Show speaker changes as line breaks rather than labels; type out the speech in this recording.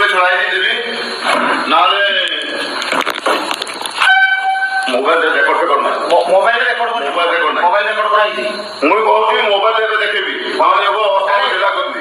ଗ୍ରୁପରେ ଛଡ଼ାଇ ଦେଇଦେବି, ନହେଲେ ମୋବାଇଲରେ ରେକର୍ଡ ଫେକର୍ଡ ନାହିଁ।
ମୋବାଇଲ ରେକର୍ଡ
ମୋବାଇଲ ରେକର୍ଡ ନାହିଁ।
ମୋବାଇଲ ରେକର୍ଡ କରାହେଇଛି।
ମୁଁ କହୁଛି ମୋବାଇଲରେ ଦେଖିବି, ନହେଲେ ହେବ ଢିଲା କରିବି।